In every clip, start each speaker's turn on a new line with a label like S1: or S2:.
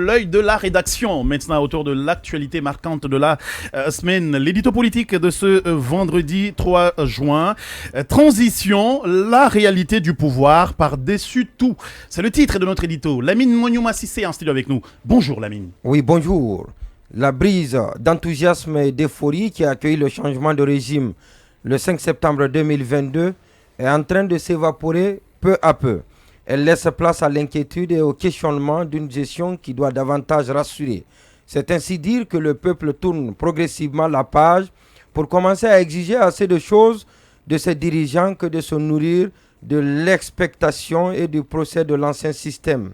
S1: l'œil de la rédaction. Maintenant, autour de l'actualité marquante de la semaine, l'édito politique de ce vendredi 3 juin. Transition, la réalité du pouvoir par-dessus tout. C'est le titre de notre édito. Lamine Monyouma Sissé en studio avec nous. Bonjour Lamine.
S2: Oui, bonjour. La brise d'enthousiasme et d'euphorie qui a accueilli le changement de régime le 5 septembre 2022 est en train de s'évaporer peu à peu. Elle laisse place à l'inquiétude et au questionnement d'une gestion qui doit davantage rassurer. C'est ainsi dire que le peuple tourne progressivement la page pour commencer à exiger assez de choses de ses dirigeants que de se nourrir de l'expectation et du procès de l'ancien système.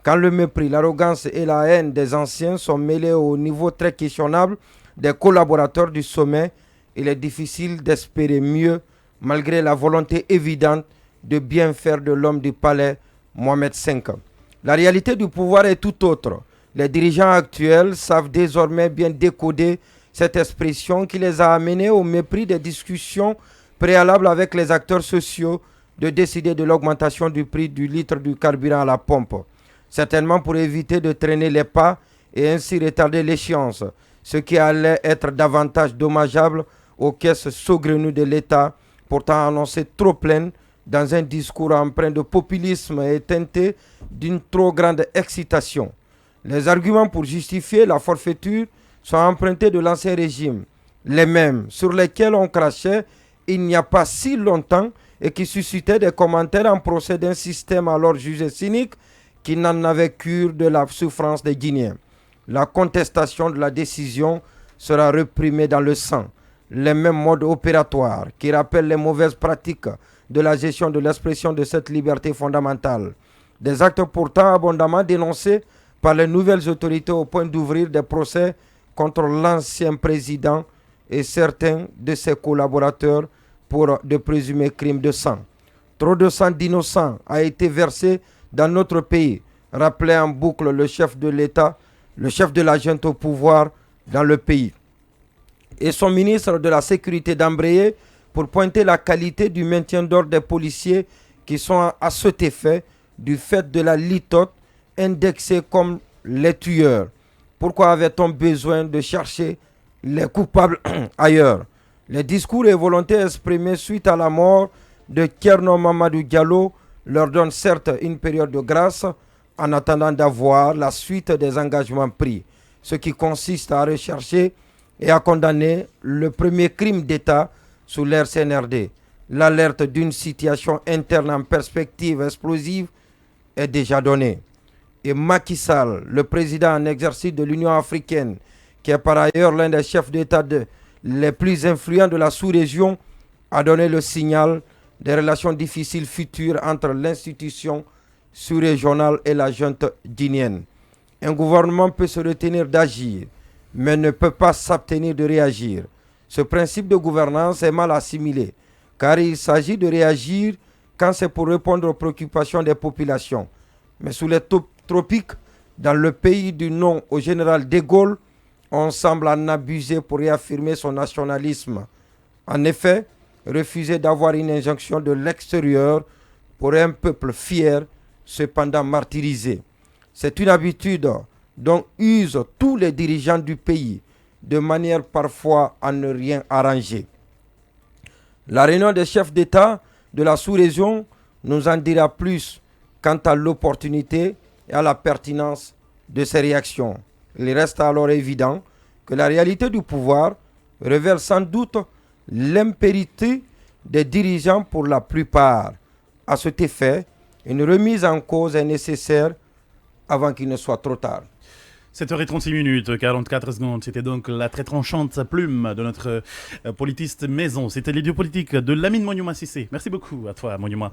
S2: Quand le mépris, l'arrogance et la haine des anciens sont mêlés au niveau très questionnable des collaborateurs du sommet, il est difficile d'espérer mieux malgré la volonté évidente de bien faire de l'homme du palais, Mohamed V. La réalité du pouvoir est tout autre. Les dirigeants actuels savent désormais bien décoder cette expression qui les a amenés au mépris des discussions préalables avec les acteurs sociaux de décider de l'augmentation du prix du litre du carburant à la pompe. Certainement pour éviter de traîner les pas et ainsi retarder l'échéance, ce qui allait être davantage dommageable aux caisses saugrenues de l'État, pourtant annoncées trop pleines dans un discours empreint de populisme et teinté d'une trop grande excitation. Les arguments pour justifier la forfaiture sont empruntés de l'ancien régime, les mêmes sur lesquels on crachait il n'y a pas si longtemps et qui suscitaient des commentaires en procès d'un système alors jugé cynique qui n'en avait cure de la souffrance des Guinéens. La contestation de la décision sera réprimée dans le sang. Les mêmes modes opératoires qui rappellent les mauvaises pratiques de la gestion de l'expression de cette liberté fondamentale. Des actes pourtant abondamment dénoncés par les nouvelles autorités au point d'ouvrir des procès contre l'ancien président et certains de ses collaborateurs pour de présumés crimes de sang. Trop de sang d'innocents a été versé dans notre pays, rappelait en boucle le chef de l'État, le chef de la junte au pouvoir dans le pays. Et son ministre de la Sécurité d'embrayer pour pointer la qualité du maintien d'ordre des policiers qui sont à cet effet du fait de la litote indexée comme les tueurs. Pourquoi avait-on besoin de chercher les coupables ailleurs? Les discours et volontés exprimées suite à la mort de Kerno Mamadou Diallo leur donnent certes une période de grâce en attendant d'avoir la suite des engagements pris, ce qui consiste à rechercher et à condamner le premier crime d'État sous l'ère CNRD. L'alerte d'une situation interne en perspective explosive est déjà donnée. Et Macky Sall, le président en exercice de l'Union africaine, qui est par ailleurs l'un des chefs d'État les plus influents de la sous-région, a donné le signal des relations difficiles futures entre l'institution sous-régionale et la junte guinéenne. Un gouvernement peut se retenir d'agir, mais ne peut pas s'abstenir de réagir. Ce principe de gouvernance est mal assimilé, car il s'agit de réagir quand c'est pour répondre aux préoccupations des populations. Mais sous les tropiques, dans le pays du nom au général de Gaulle, on semble en abuser pour réaffirmer son nationalisme. En effet, refuser d'avoir une injonction de l'extérieur pour un peuple fier, cependant martyrisé. C'est une habitude dont usent tous les dirigeants du pays, de manière parfois à ne rien arranger. La réunion des chefs d'État de la sous-région nous en dira plus quant à l'opportunité et à la pertinence de ces réactions. Il reste alors évident que la réalité du pouvoir révèle sans doute l'impérité des dirigeants pour la plupart. À cet effet, une remise en cause est nécessaire avant qu'il ne soit trop tard.
S1: 7h36, 44 secondes. C'était donc la très tranchante plume de notre politiste maison. C'était l'idiot politique de Lamine Monyouma Sissé. Merci beaucoup à toi, Monyouma.